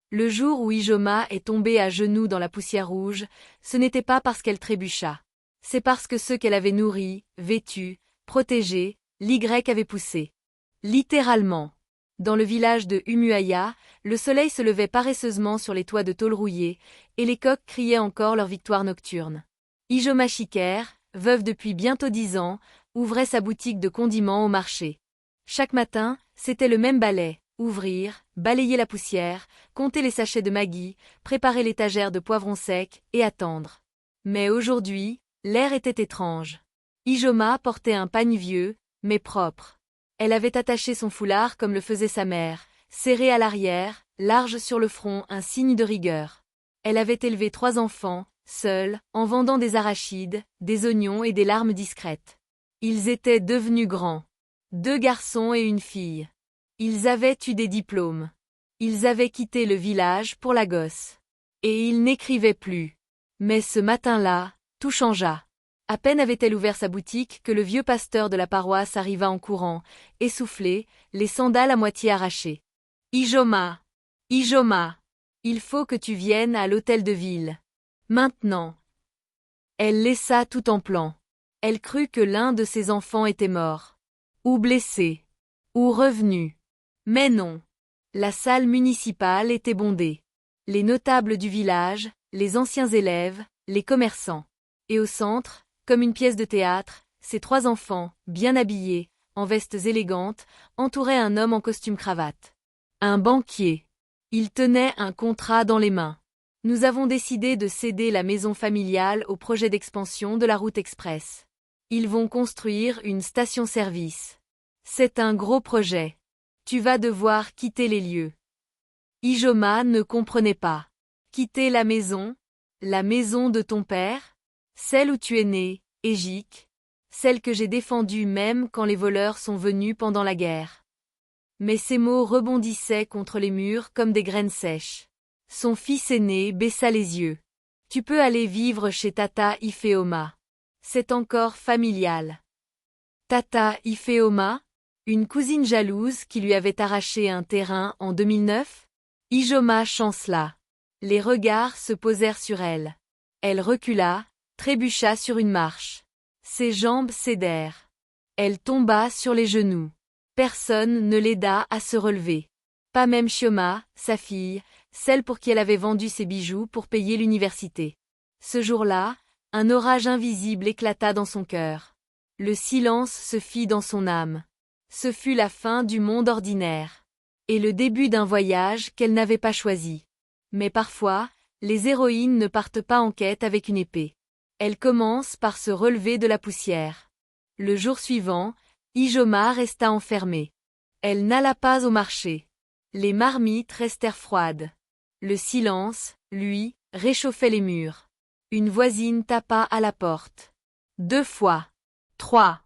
Le jour où Ijoma est tombée à genoux dans la poussière rouge, ce n'était pas parce qu'elle trébucha. C'est parce que ceux qu'elle avait nourris, vêtus, protégés, l'Y avait poussé. Littéralement. Dans le village de Umuaya, le soleil se levait paresseusement sur les toits de tôle rouillée, et les coqs criaient encore leur victoire nocturne. Ijoma Chiker, veuve depuis bientôt 10 ans, ouvrait sa boutique de condiments au marché. Chaque matin, c'était le même balai. Ouvrir, balayer la poussière, compter les sachets de Maggi, préparer l'étagère de poivrons secs et attendre. Mais aujourd'hui, l'air était étrange. Ijoma portait un pagne vieux, mais propre. Elle avait attaché son foulard comme le faisait sa mère, serré à l'arrière, large sur le front, un signe de rigueur. Elle avait élevé 3 enfants, seule, en vendant des arachides, des oignons et des larmes discrètes. Ils étaient devenus grands. 2 garçons et une fille. Ils avaient eu des diplômes. Ils avaient quitté le village pour la gosse. Et ils n'écrivaient plus. Mais ce matin-là, tout changea. À peine avait-elle ouvert sa boutique que le vieux pasteur de la paroisse arriva en courant, essoufflé, les sandales à moitié arrachées. « Ijoma! Ijoma! Il faut que tu viennes à l'hôtel de ville. Maintenant !» Elle laissa tout en plan. Elle crut que l'un de ses enfants était mort. Ou blessé. Ou revenu. Mais non. La salle municipale était bondée. Les notables du village, les anciens élèves, les commerçants. Et au centre, comme une pièce de théâtre, ces 3 enfants, bien habillés, en vestes élégantes, entouraient un homme en costume cravate. Un banquier. Il tenait un contrat dans les mains. Nous avons décidé de céder la maison familiale au projet d'expansion de la route express. Ils vont construire une station-service. C'est un gros projet. Tu vas devoir quitter les lieux. Ijoma ne comprenait pas. Quitter la maison de ton père? Celle où tu es né, Égique? Celle que j'ai défendue même quand les voleurs sont venus pendant la guerre. Mais ces mots rebondissaient contre les murs comme des graines sèches. Son fils aîné baissa les yeux. Tu peux aller vivre chez Tata Ifeoma. C'est encore familial. Tata Ifeoma? Une cousine jalouse qui lui avait arraché un terrain en 2009? Ijoma chancela. Les regards se posèrent sur elle. Elle recula, trébucha sur une marche. Ses jambes cédèrent. Elle tomba sur les genoux. Personne ne l'aida à se relever. Pas même Chioma, sa fille, celle pour qui elle avait vendu ses bijoux pour payer l'université. Ce jour-là, un orage invisible éclata dans son cœur. Le silence se fit dans son âme. Ce fut la fin du monde ordinaire. Et le début d'un voyage qu'elle n'avait pas choisi. Mais parfois, les héroïnes ne partent pas en quête avec une épée. Elles commencent par se relever de la poussière. Le jour suivant, Ijoma resta enfermée. Elle n'alla pas au marché. Les marmites restèrent froides. Le silence, lui, réchauffait les murs. Une voisine tapa à la porte. 2 fois. 3.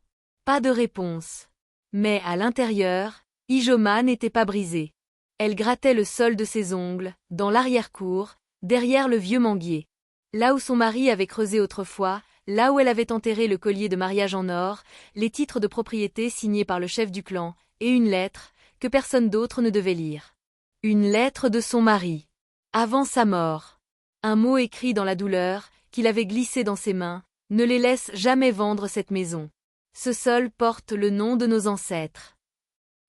Pas de réponse. Mais à l'intérieur, Ijoma n'était pas brisée. Elle grattait le sol de ses ongles, dans l'arrière-cour, derrière le vieux manguier. Là où son mari avait creusé autrefois, là où elle avait enterré le collier de mariage en or, les titres de propriété signés par le chef du clan, et une lettre, que personne d'autre ne devait lire. Une lettre de son mari. Avant sa mort. Un mot écrit dans la douleur, qu'il avait glissé dans ses mains, ne les laisse jamais vendre cette maison. Ce sol porte le nom de nos ancêtres.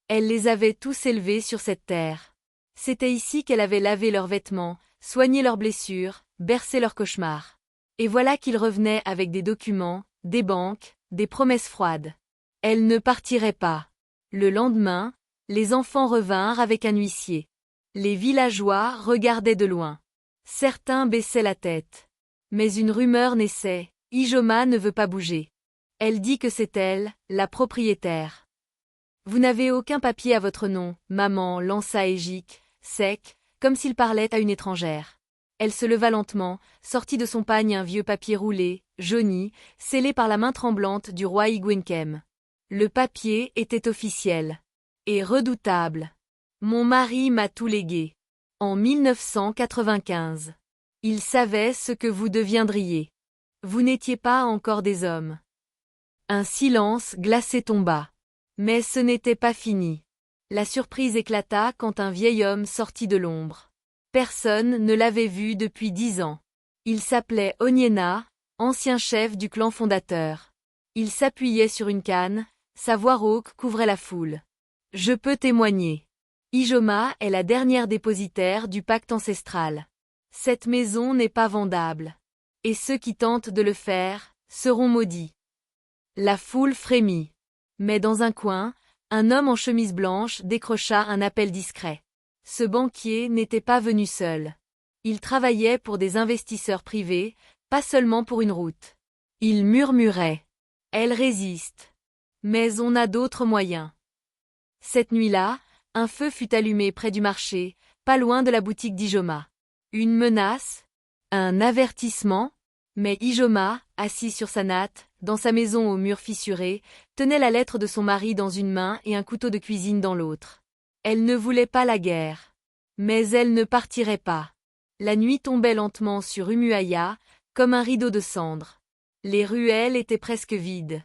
Elle les avait tous élevés sur cette terre. C'était ici qu'elle avait lavé leurs vêtements, soigné leurs blessures, bercé leurs cauchemars. Et voilà qu'ils revenaient avec des documents, des banques, des promesses froides. Elle ne partirait pas. Le lendemain, les enfants revinrent avec un huissier. Les villageois regardaient de loin. Certains baissaient la tête. Mais une rumeur naissait, Ijoma ne veut pas bouger. Elle dit que c'est elle, la propriétaire. Vous n'avez aucun papier à votre nom, maman, lança Égique, sec, comme s'il parlait à une étrangère. Elle se leva lentement, sortit de son pagne un vieux papier roulé, jauni, scellé par la main tremblante du roi Igwenkem. Le papier était officiel. Et redoutable. Mon mari m'a tout légué. En 1995. Il savait ce que vous deviendriez. Vous n'étiez pas encore des hommes. Un silence glacé tomba. Mais ce n'était pas fini. La surprise éclata quand un vieil homme sortit de l'ombre. Personne ne l'avait vu depuis 10 ans. Il s'appelait Onyena, ancien chef du clan fondateur. Il s'appuyait sur une canne, sa voix rauque couvrait la foule. Je peux témoigner. Ijoma est la dernière dépositaire du pacte ancestral. Cette maison n'est pas vendable. Et ceux qui tentent de le faire seront maudits. La foule frémit. Mais dans un coin, un homme en chemise blanche décrocha un appel discret. Ce banquier n'était pas venu seul. Il travaillait pour des investisseurs privés, pas seulement pour une route. Il murmurait. Elle résiste. Mais on a d'autres moyens. Cette nuit-là, un feu fut allumé près du marché, pas loin de la boutique d'Ijoma. Une menace? Un avertissement? Mais Ijoma, assis sur sa natte, dans sa maison aux murs fissurés, tenait la lettre de son mari dans une main et un couteau de cuisine dans l'autre. Elle ne voulait pas la guerre. Mais elle ne partirait pas. La nuit tombait lentement sur Umuahia, comme un rideau de cendres. Les ruelles étaient presque vides.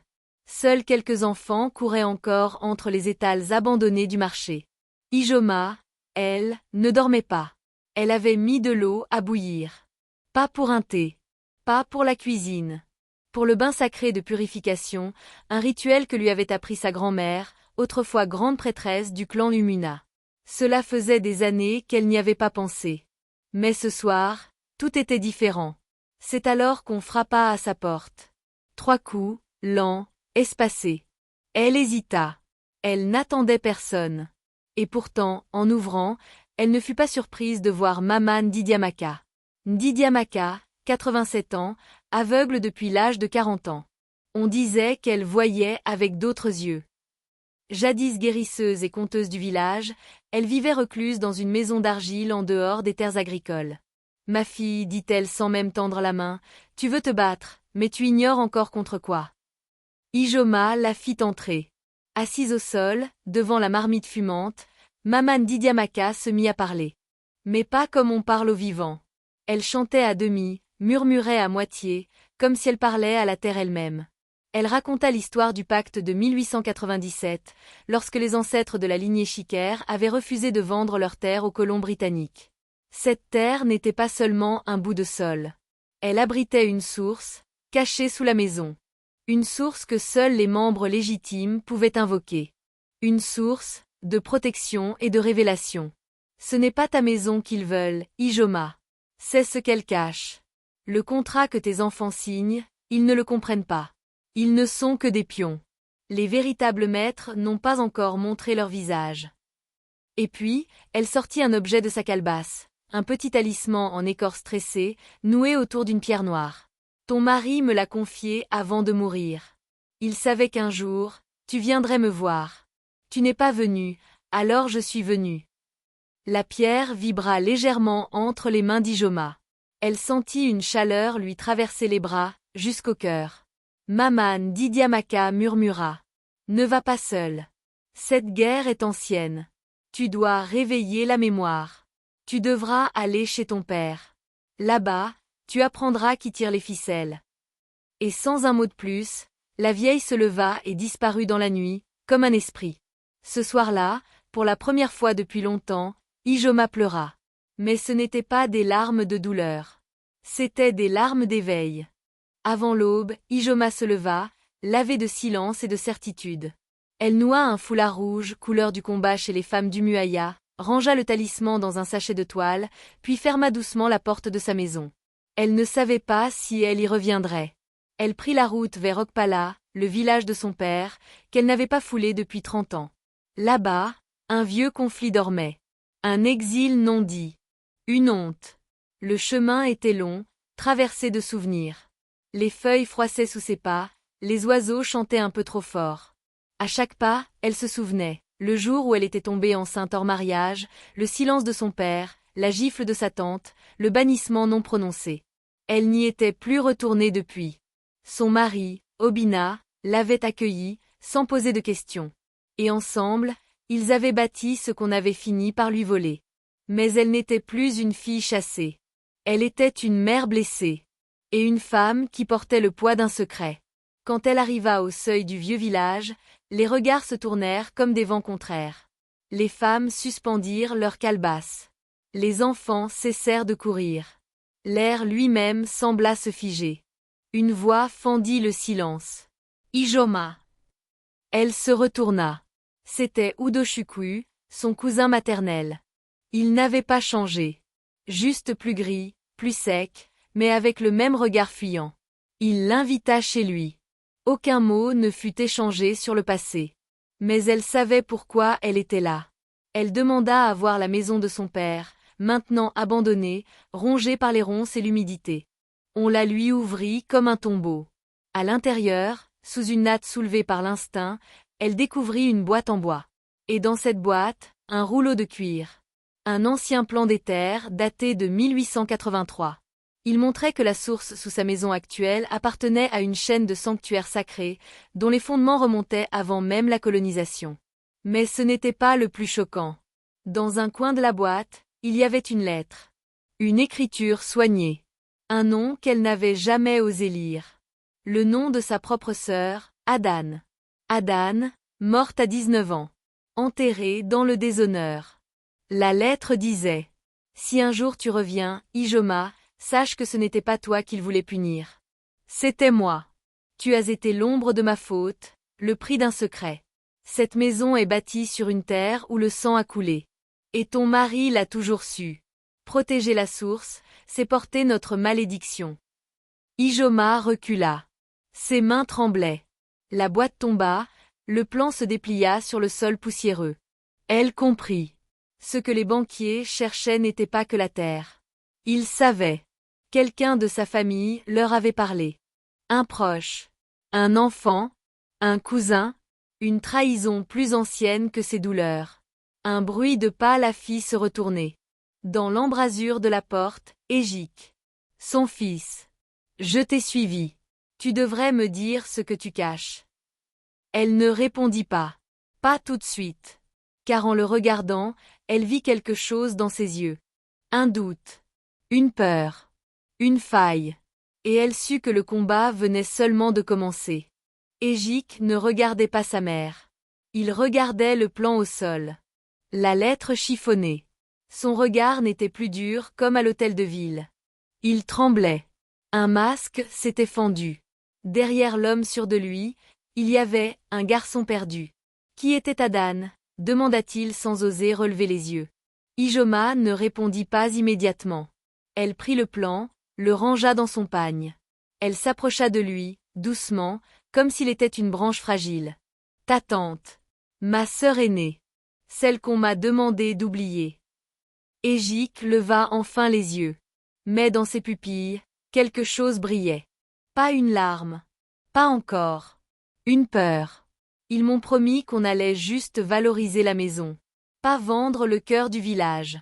Seuls quelques enfants couraient encore entre les étals abandonnés du marché. Ijoma, elle, ne dormait pas. Elle avait mis de l'eau à bouillir. Pas pour un thé. Pas pour la cuisine. Pour le bain sacré de purification, un rituel que lui avait appris sa grand-mère, autrefois grande prêtresse du clan Lumuna. Cela faisait des années qu'elle n'y avait pas pensé. Mais ce soir, tout était différent. C'est alors qu'on frappa à sa porte. 3 coups, lents, espacés. Elle hésita. Elle n'attendait personne. Et pourtant, en ouvrant, elle ne fut pas surprise de voir Maman Ndidiamaka. Ndidiamaka, 87 ans, aveugle depuis l'âge de 40 ans. On disait qu'elle voyait avec d'autres yeux. Jadis guérisseuse et conteuse du village, elle vivait recluse dans une maison d'argile en dehors des terres agricoles. « Ma fille, dit-elle sans même tendre la main, tu veux te battre, mais tu ignores encore contre quoi. » Ijoma la fit entrer. Assise au sol, devant la marmite fumante, Maman Ndidiamaka se mit à parler. Mais pas comme on parle aux vivants. Elle chantait à demi, murmurait à moitié, comme si elle parlait à la terre elle-même. Elle raconta l'histoire du pacte de 1897, lorsque les ancêtres de la lignée Chiker avaient refusé de vendre leurs terres aux colons britanniques. Cette terre n'était pas seulement un bout de sol. Elle abritait une source, cachée sous la maison. Une source que seuls les membres légitimes pouvaient invoquer. Une source de protection et de révélation. Ce n'est pas ta maison qu'ils veulent, Ijoma. C'est ce qu'elle cache. Le contrat que tes enfants signent, ils ne le comprennent pas. Ils ne sont que des pions. Les véritables maîtres n'ont pas encore montré leur visage. Et puis, elle sortit un objet de sa calebasse, un petit talisman en écorce tressée, noué autour d'une pierre noire. Ton mari me l'a confié avant de mourir. Il savait qu'un jour, tu viendrais me voir. Tu n'es pas venu, alors je suis venu. La pierre vibra légèrement entre les mains d'Ijoma. Elle sentit une chaleur lui traverser les bras, jusqu'au cœur. Maman Ndidiamaka murmura. Ne va pas seule. Cette guerre est ancienne. Tu dois réveiller la mémoire. Tu devras aller chez ton père. Là-bas, tu apprendras qui tire les ficelles. Et sans un mot de plus, la vieille se leva et disparut dans la nuit, comme un esprit. Ce soir-là, pour la première fois depuis longtemps, Ijoma pleura. Mais ce n'étaient pas des larmes de douleur. C'étaient des larmes d'éveil. Avant l'aube, Ijoma se leva, lavée de silence et de certitude. Elle noua un foulard rouge, couleur du combat chez les femmes d'Umuahia, rangea le talisman dans un sachet de toile, puis ferma doucement la porte de sa maison. Elle ne savait pas si elle y reviendrait. Elle prit la route vers Okpala, le village de son père, qu'elle n'avait pas foulé depuis 30 ans. Là-bas, un vieux conflit dormait. Un exil non dit. Une honte. Le chemin était long, traversé de souvenirs. Les feuilles froissaient sous ses pas, les oiseaux chantaient un peu trop fort. À chaque pas, elle se souvenait, le jour où elle était tombée enceinte hors mariage, le silence de son père, la gifle de sa tante, le bannissement non prononcé. Elle n'y était plus retournée depuis. Son mari, Obina, l'avait accueillie, sans poser de questions. Et ensemble, ils avaient bâti ce qu'on avait fini par lui voler. Mais elle n'était plus une fille chassée. Elle était une mère blessée. Et une femme qui portait le poids d'un secret. Quand elle arriva au seuil du vieux village, les regards se tournèrent comme des vents contraires. Les femmes suspendirent leurs calebasses. Les enfants cessèrent de courir. L'air lui-même sembla se figer. Une voix fendit le silence. Ijoma. Elle se retourna. C'était Udoshukwu, son cousin maternel. Il n'avait pas changé. Juste plus gris, plus sec, mais avec le même regard fuyant. Il l'invita chez lui. Aucun mot ne fut échangé sur le passé. Mais elle savait pourquoi elle était là. Elle demanda à voir la maison de son père, maintenant abandonnée, rongée par les ronces et l'humidité. On la lui ouvrit comme un tombeau. À l'intérieur, sous une natte soulevée par l'instinct, elle découvrit une boîte en bois. Et dans cette boîte, un rouleau de cuir. Un ancien plan des terres daté de 1883. Il montrait que la source sous sa maison actuelle appartenait à une chaîne de sanctuaires sacrés, dont les fondements remontaient avant même la colonisation. Mais ce n'était pas le plus choquant. Dans un coin de la boîte, il y avait une lettre. Une écriture soignée. Un nom qu'elle n'avait jamais osé lire. Le nom de sa propre sœur, Adan. Adan, morte à 19 ans. Enterrée dans le déshonneur. La lettre disait « Si un jour tu reviens, Ijoma, sache que ce n'était pas toi qu'il voulait punir. C'était moi. Tu as été l'ombre de ma faute, le prix d'un secret. Cette maison est bâtie sur une terre où le sang a coulé. Et ton mari l'a toujours su. Protéger la source, c'est porter notre malédiction. » Ijoma recula. Ses mains tremblaient. La boîte tomba, le plan se déplia sur le sol poussiéreux. Elle comprit. Ce que les banquiers cherchaient n'était pas que la terre. Ils savaient. Quelqu'un de sa famille leur avait parlé. Un proche. Un enfant. Un cousin. Une trahison plus ancienne que ses douleurs. Un bruit de pas la fit se retourner. Dans l'embrasure de la porte, Égic. Son fils. Je t'ai suivi. Tu devrais me dire ce que tu caches. Elle ne répondit pas. Pas tout de suite. Car en le regardant, elle vit quelque chose dans ses yeux. Un doute. Une peur. Une faille. Et elle sut que le combat venait seulement de commencer. Égic ne regardait pas sa mère. Il regardait le plan au sol. La lettre chiffonnée. Son regard n'était plus dur comme à l'hôtel de ville. Il tremblait. Un masque s'était fendu. Derrière l'homme sûr de lui, il y avait un garçon perdu. Qui était Adan? Demanda-t-il sans oser relever les yeux. Ijoma ne répondit pas immédiatement. Elle prit le plan, le rangea dans son pagne. Elle s'approcha de lui, doucement, comme s'il était une branche fragile. Ta tante. Ma sœur aînée. Celle qu'on m'a demandé d'oublier. Égic leva enfin les yeux. Mais dans ses pupilles, quelque chose brillait. Pas une larme. Pas encore. Une peur. Ils m'ont promis qu'on allait juste valoriser la maison. Pas vendre le cœur du village.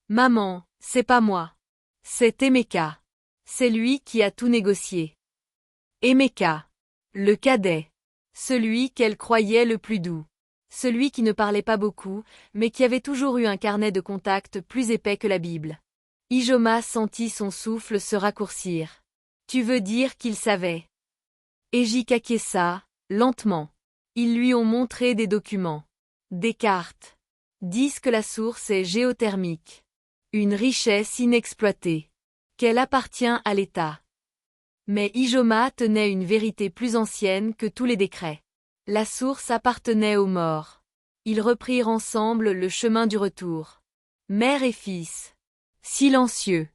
Maman, c'est pas moi. C'est Emeka. C'est lui qui a tout négocié. Emeka. Le cadet. Celui qu'elle croyait le plus doux. Celui qui ne parlait pas beaucoup, mais qui avait toujours eu un carnet de contact plus épais que la Bible. Ijoma sentit son souffle se raccourcir. Tu veux dire qu'il savait? Égic acquiesça, lentement. Ils lui ont montré des documents. Des cartes. Disent que la source est géothermique. Une richesse inexploitée. Qu'elle appartient à l'État. Mais Ijoma tenait une vérité plus ancienne que tous les décrets. La source appartenait aux morts. Ils reprirent ensemble le chemin du retour. Mère et fils. Silencieux.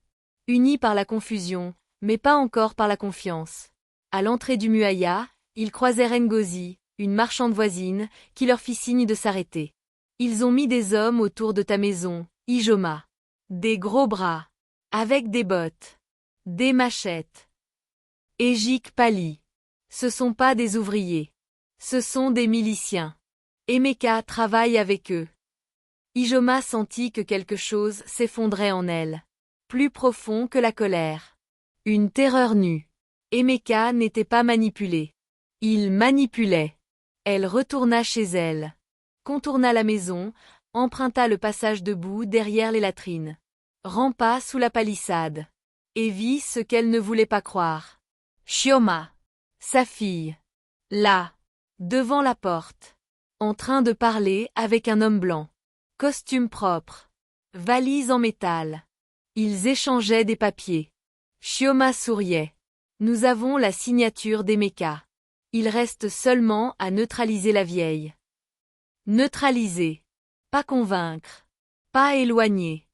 Unis par la confusion, mais pas encore par la confiance. À l'entrée du Muaya, ils croisèrent Ngozi, une marchande voisine, qui leur fit signe de s'arrêter. Ils ont mis des hommes autour de ta maison, Ijoma. Des gros bras. Avec des bottes. Des machettes. Égic pâlit. Ce sont pas des ouvriers. Ce sont des miliciens. Emeka travaille avec eux. Ijoma sentit que quelque chose s'effondrait en elle. Plus profond que la colère. Une terreur nue. Emeka n'était pas manipulé. Il manipulait. Elle retourna chez elle. Contourna la maison, emprunta le passage debout derrière les latrines. Rampa sous la palissade. Et vit ce qu'elle ne voulait pas croire. Chioma. Sa fille. Là. Devant la porte. En train de parler avec un homme blanc. Costume propre. valise en métal. Ils échangeaient des papiers. Chioma souriait. Nous avons la signature d'Emeka. Il reste seulement à neutraliser la vieille. Neutraliser. Pas convaincre. Pas éloigner.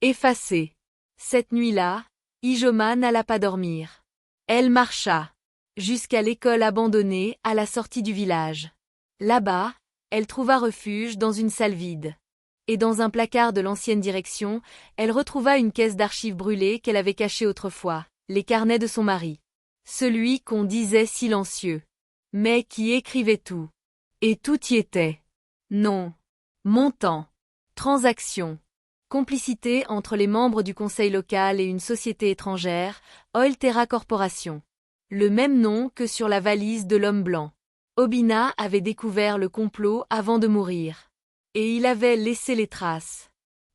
Effacer. Cette nuit-là, Ijoma n'alla pas dormir. Elle marcha. Jusqu'à l'école abandonnée à la sortie du village. Là-bas, elle trouva refuge dans une salle vide. Et dans un placard de l'ancienne direction, elle retrouva une caisse d'archives brûlées qu'elle avait cachée autrefois, les carnets de son mari. Celui qu'on disait silencieux. Mais qui écrivait tout. Et tout y était. Nom. Montant. Transaction. Complicité entre les membres du conseil local et une société étrangère, Oil Terra Corporation. Le même nom que sur la valise de l'homme blanc. Obina avait découvert le complot avant de mourir. Et il avait laissé les traces.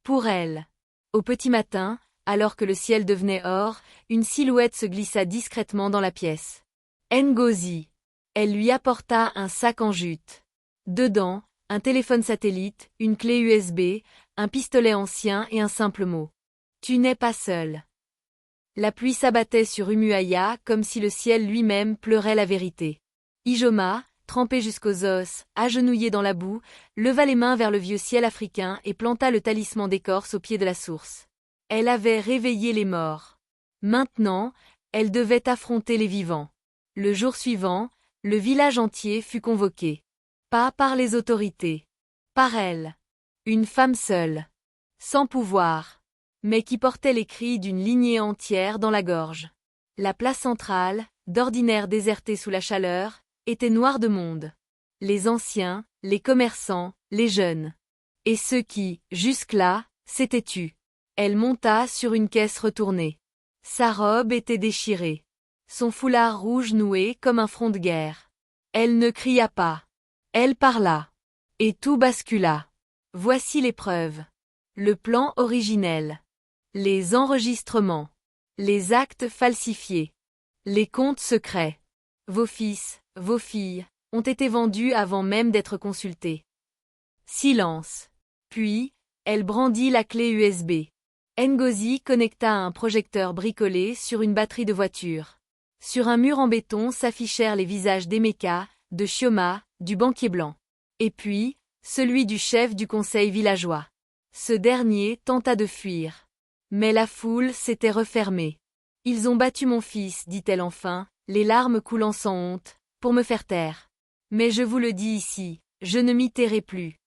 Pour elle. Au petit matin, alors que le ciel devenait or, une silhouette se glissa discrètement dans la pièce. Ngozi. Elle lui apporta un sac en jute. Dedans, un téléphone satellite, une clé USB, un pistolet ancien et un simple mot. Tu n'es pas seul. La pluie s'abattait sur Umuaya comme si le ciel lui-même pleurait la vérité. Ijoma, trempé jusqu'aux os, agenouillé dans la boue, leva les mains vers le vieux ciel africain et planta le talisman d'écorce au pied de la source. Elle avait réveillé les morts. Maintenant, elle devait affronter les vivants. Le jour suivant, le village entier fut convoqué. Pas par les autorités. Par elle. Une femme seule. Sans pouvoir. Mais qui portait les cris d'une lignée entière dans la gorge. La place centrale, d'ordinaire désertée sous la chaleur, était noire de monde. Les anciens, les commerçants, les jeunes. Et ceux qui, jusque-là, s'étaient tus. Elle monta sur une caisse retournée. Sa robe était déchirée. Son foulard rouge noué comme un front de guerre. Elle ne cria pas. Elle parla. Et tout bascula. Voici les preuves. Le plan originel. Les enregistrements. Les actes falsifiés. Les comptes secrets. Vos fils, vos filles, ont été vendus avant même d'être consultés. Silence. Puis, elle brandit la clé USB. Ngozi connecta un projecteur bricolé sur une batterie de voiture. Sur un mur en béton s'affichèrent les visages d'Emeka, de Chioma, du banquier blanc. Et puis, celui du chef du conseil villageois. Ce dernier tenta de fuir. Mais la foule s'était refermée. « Ils ont battu mon fils, dit-elle enfin, les larmes coulant sans honte, pour me faire taire. Mais je vous le dis ici, je ne m'y tairai plus. »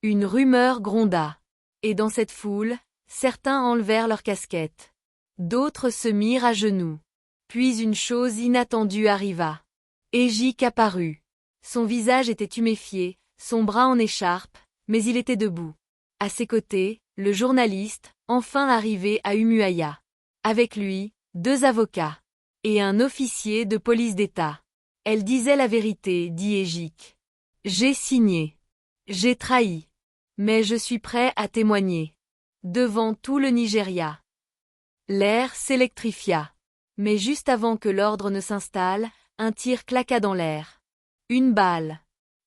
Une rumeur gronda. Et dans cette foule, certains enlevèrent leurs casquettes. D'autres se mirent à genoux. Puis une chose inattendue arriva. Ejik apparut. Son visage était tuméfié, son bras en écharpe, mais il était debout. À ses côtés, le journaliste, enfin arrivé à Umuaya. Avec lui, 2 avocats. Et un officier de police d'État. Elle disait la vérité, dit Ejik. J'ai signé. J'ai trahi. Mais je suis prêt à témoigner. Devant tout le Nigeria. L'air s'électrifia. Mais juste avant que l'ordre ne s'installe, un tir claqua dans l'air. Une balle.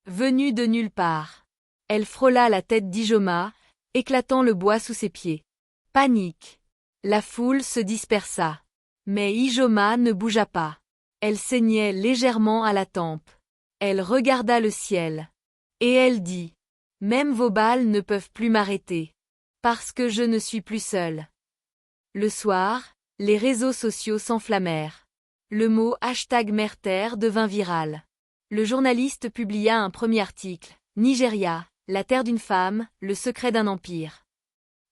Venue de nulle part. Elle frôla la tête d'Ijoma, éclatant le bois sous ses pieds. Panique. La foule se dispersa. Mais Ijoma ne bougea pas. Elle saignait légèrement à la tempe. Elle regarda le ciel. Et elle dit. Même vos balles ne peuvent plus m'arrêter. Parce que je ne suis plus seule. Le soir, les réseaux sociaux s'enflammèrent. Le mot #Merter devint viral. Le journaliste publia un premier article. Nigeria, la terre d'une femme, le secret d'un empire.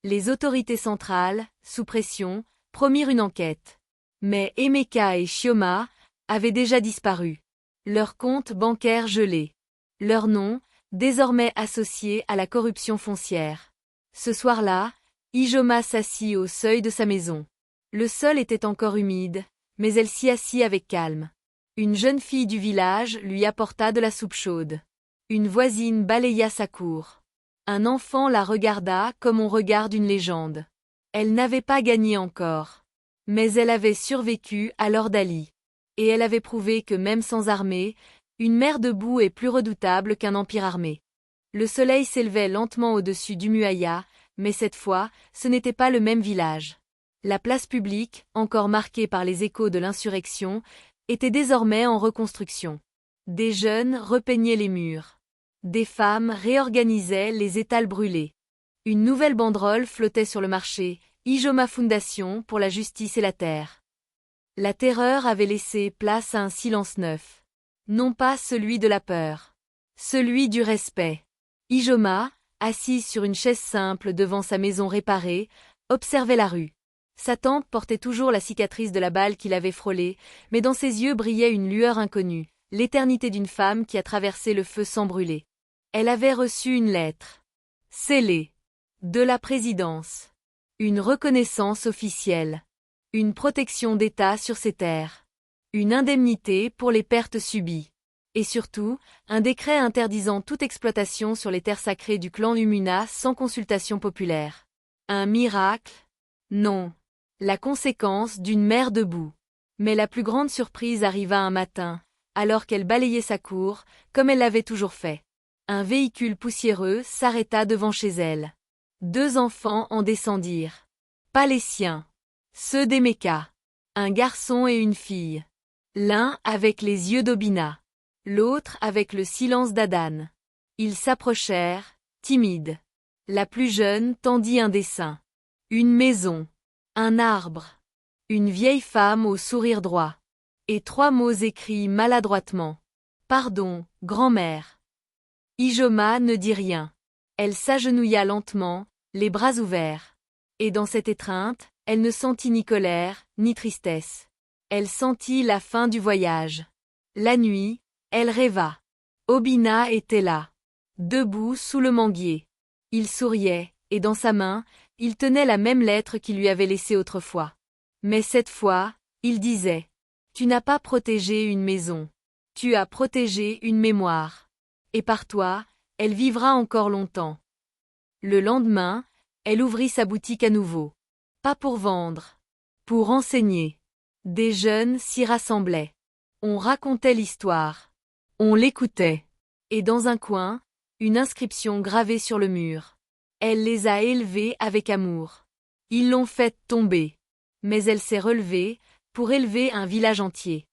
Les autorités centrales, sous pression, promirent une enquête. Mais Emeka et Chioma avaient déjà disparu. Leurs comptes bancaires gelés. Leurs noms, désormais associés à la corruption foncière. Ce soir-là, Ijoma s'assit au seuil de sa maison. Le sol était encore humide, mais elle s'y assit avec calme. Une jeune fille du village lui apporta de la soupe chaude. Une voisine balaya sa cour. Un enfant la regarda comme on regarde une légende. Elle n'avait pas gagné encore. Mais elle avait survécu à l'Ordali. Et elle avait prouvé que même sans armée, une mer debout est plus redoutable qu'un empire armé. Le soleil s'élevait lentement au-dessus d'Umuaya, Mais cette fois, ce n'était pas le même village. La place publique, encore marquée par les échos de l'insurrection, était désormais en reconstruction. Des jeunes repeignaient les murs. Des femmes réorganisaient les étals brûlés. Une nouvelle banderole flottait sur le marché, Ijoma Foundation pour la justice et la terre. La terreur avait laissé place à un silence neuf. Non pas celui de la peur. Celui du respect. Ijoma, assise sur une chaise simple devant sa maison réparée, observait la rue. Sa tempe portait toujours la cicatrice de la balle qui l'avait frôlée, mais dans ses yeux brillait une lueur inconnue, l'éternité d'une femme qui a traversé le feu sans brûler. Elle avait reçu une lettre. Scellée. De la présidence. Une reconnaissance officielle. Une protection d'État sur ses terres. Une indemnité pour les pertes subies. Et surtout, un décret interdisant toute exploitation sur les terres sacrées du clan Lumuna sans consultation populaire. Un miracle? Non. La conséquence d'une mer debout. Mais la plus grande surprise arriva un matin, alors qu'elle balayait sa cour, comme elle l'avait toujours fait. Un véhicule poussiéreux s'arrêta devant chez elle. 2 enfants en descendirent. Pas les siens. Ceux d'Emeka. Un garçon et une fille. L'un avec les yeux d'Obina. L'autre avec le silence d'Adan. Ils s'approchèrent, timides. La plus jeune tendit un dessin. Une maison. Un arbre. Une vieille femme au sourire droit. Et 3 mots écrits maladroitement. Pardon, grand-mère. Ijoma ne dit rien. Elle s'agenouilla lentement, les bras ouverts. Et dans cette étreinte, elle ne sentit ni colère, ni tristesse. Elle sentit la fin du voyage. La nuit, elle rêva. Obina était là. Debout sous le manguier. Il souriait, et dans sa main, il tenait la même lettre qu'il lui avait laissée autrefois. Mais cette fois, il disait « Tu n'as pas protégé une maison. Tu as protégé une mémoire. Et par toi, elle vivra encore longtemps. » Le lendemain, elle ouvrit sa boutique à nouveau. Pas pour vendre. Pour enseigner. Des jeunes s'y rassemblaient. On racontait l'histoire. On l'écoutait. Et dans un coin, une inscription gravée sur le mur. Elle les a élevés avec amour. Ils l'ont faite tomber. Mais elle s'est relevée, pour élever un village entier.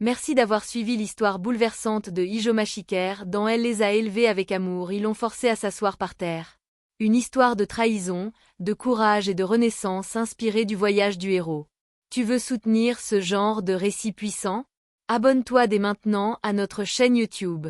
Merci d'avoir suivi l'histoire bouleversante de Ijoma Shiker dans Elle les a élevés avec amour, ils l'ont forcé à s'asseoir par terre. Une histoire de trahison, de courage et de renaissance inspirée du voyage du héros. Tu veux soutenir ce genre de récit puissant? Abonne-toi dès maintenant à notre chaîne YouTube.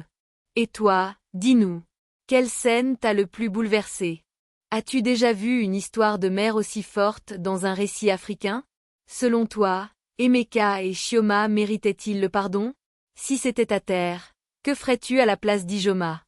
Et toi, dis-nous. Quelle scène t'a le plus bouleversé? As-tu déjà vu une histoire de mère aussi forte dans un récit africain? Selon toi, Emeka et Chioma méritaient-ils le pardon? Si c'était ta terre, que ferais-tu à la place d'Ijoma?